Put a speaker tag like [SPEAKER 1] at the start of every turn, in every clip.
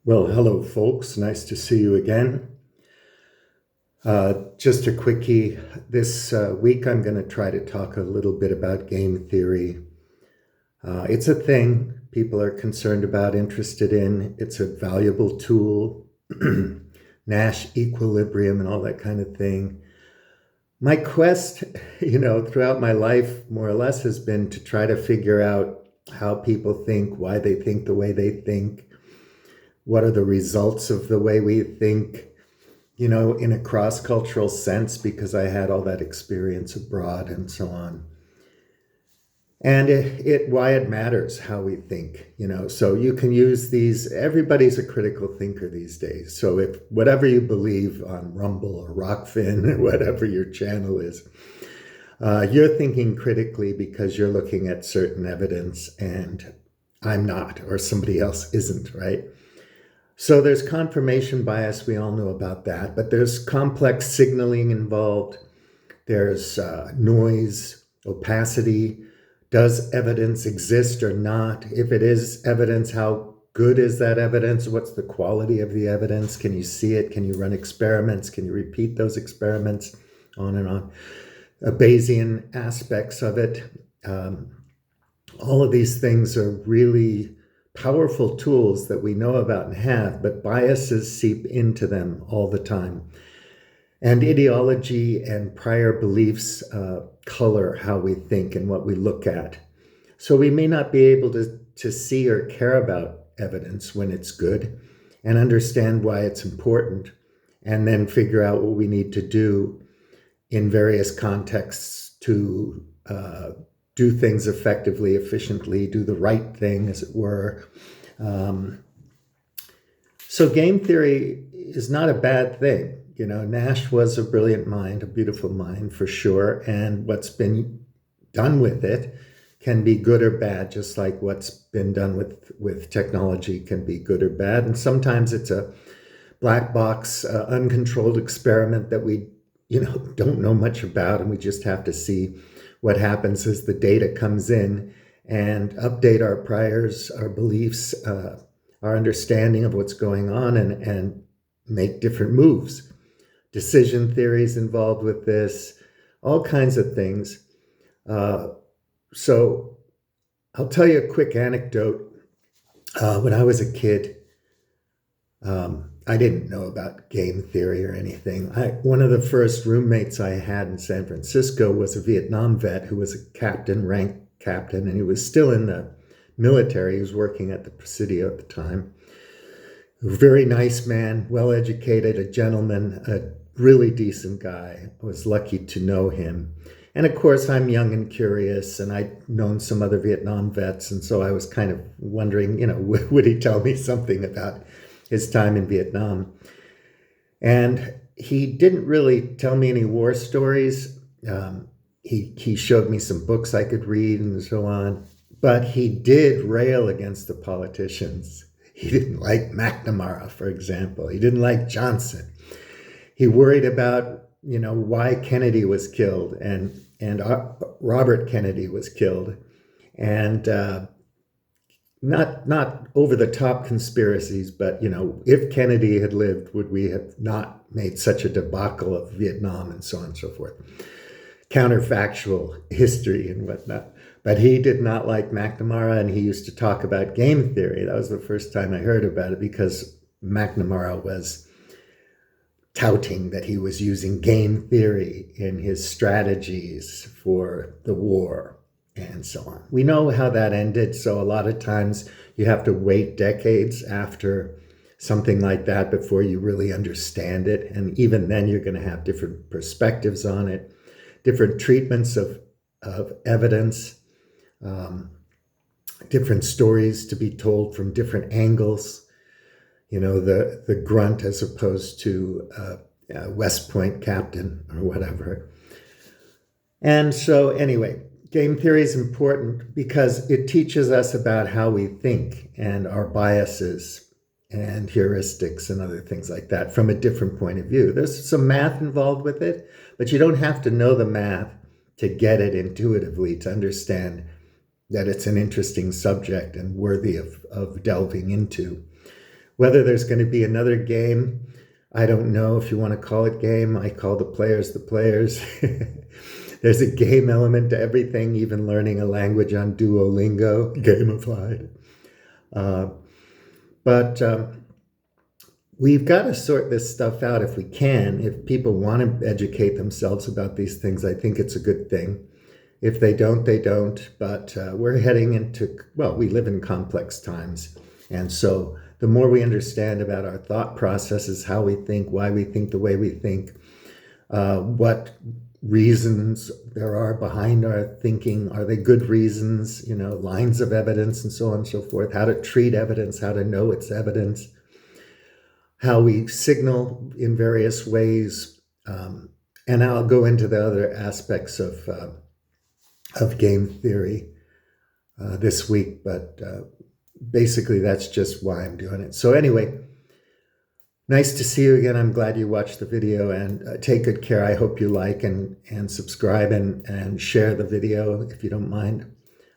[SPEAKER 1] Well, hello, folks. Nice to see you again. Just a quickie. This week, I'm going to try to talk a little bit about game theory. It's a thing people are concerned about, interested in. It's a valuable tool, Nash equilibrium, and all that kind of thing. My quest, throughout my life, more or less, has been to try to figure out how people think, why they think the way they think, what are the results of the way we think, in a cross-cultural sense, because I had all that experience abroad and so on. And why it matters how we think, so you can use these. Everybody's a critical thinker these days. So if whatever you believe on Rumble or Rockfin or whatever your channel is, you're thinking critically because you're looking at certain evidence and I'm not, or somebody else isn't, right? So there's confirmation bias. We all know about that, but there's complex signaling involved. There's noise, opacity. Does evidence exist or not? If it is evidence, how good is that evidence? What's the quality of the evidence? Can you see it? Can you run experiments? Can you repeat those experiments? On and on. Bayesian aspects of it. All of these things are really powerful tools that we know about and have, but biases seep into them all the time. And ideology and prior beliefs color how we think and what we look at. So we may not be able to see or care about evidence when it's good and understand why it's important, and then figure out what we need to do in various contexts to do things effectively, efficiently, do the right thing, as it were. So game theory is not a bad thing. Nash was a brilliant mind, a beautiful mind for sure. And what's been done with it can be good or bad, just like what's been done with technology can be good or bad. And sometimes it's a black box, uncontrolled experiment that we, don't know much about. And we just have to see what happens as the data comes in and update our priors, our beliefs, our understanding of what's going on, and make different moves. Decision theories involved with this, all kinds of things. So I'll tell you a quick anecdote. When I was a kid, I didn't know about game theory or anything. One of the first roommates I had in San Francisco was a Vietnam vet who was a captain, ranked captain, and he was still in the military. He was working at the Presidio at the time. A very nice man, well-educated, a gentleman, a really decent guy. I was lucky to know him. And of course, I'm young and curious, and I'd known some other Vietnam vets, and so I was kind of wondering, would he tell me something about his time in Vietnam? And he didn't really tell me any war stories. He showed me some books I could read and so on, but he did rail against the politicians. He didn't like McNamara, for example. He didn't like Johnson. He worried about, why Kennedy was killed and Robert Kennedy was killed, and not over the top conspiracies, but if Kennedy had lived, would we have not made such a debacle of Vietnam and so on and so forth? Counterfactual history and whatnot. But he did not like McNamara, and he used to talk about game theory. That was the first time I heard about it, because McNamara was touting that he was using game theory in his strategies for the war and so on. We know how that ended, so a lot of times you have to wait decades after something like that before you really understand it. And even then, you're going to have different perspectives on it, different treatments of evidence, different stories to be told from different angles. The grunt as opposed to West Point captain or whatever. And so anyway, game theory is important because it teaches us about how we think and our biases and heuristics and other things like that from a different point of view. There's some math involved with it, but you don't have to know the math to get it intuitively, to understand that it's an interesting subject and worthy of delving into. Whether there's going to be another game, I don't know. If you want to call it game, I call the players the players. There's a game element to everything, even learning a language on Duolingo, gamified. Uh, but we've got to sort this stuff out if we can. If people want to educate themselves about these things, I think it's a good thing. If they don't, they don't. But we're heading into, well, we live in complex times. And so the more we understand about our thought processes, how we think, why we think the way we think, what reasons there are behind our thinking, are they good reasons, lines of evidence and so on and so forth, how to treat evidence, how to know it's evidence, how we signal in various ways. And I'll go into the other aspects of game theory this week, but basically that's just why I'm doing it. So anyway, nice to see you again. I'm glad you watched the video, and take good care. I hope you like and subscribe and share the video if you don't mind.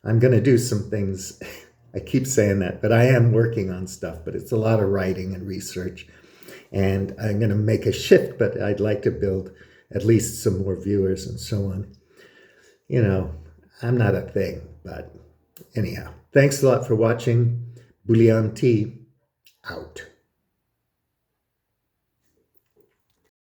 [SPEAKER 1] I'm going to do some things. I keep saying that, but I am working on stuff, but it's a lot of writing and research, and I'm going to make a shift, but I'd like to build at least some more viewers and so on. I'm not a thing, but anyhow, thanks a lot for watching. Bouillon Tea, out.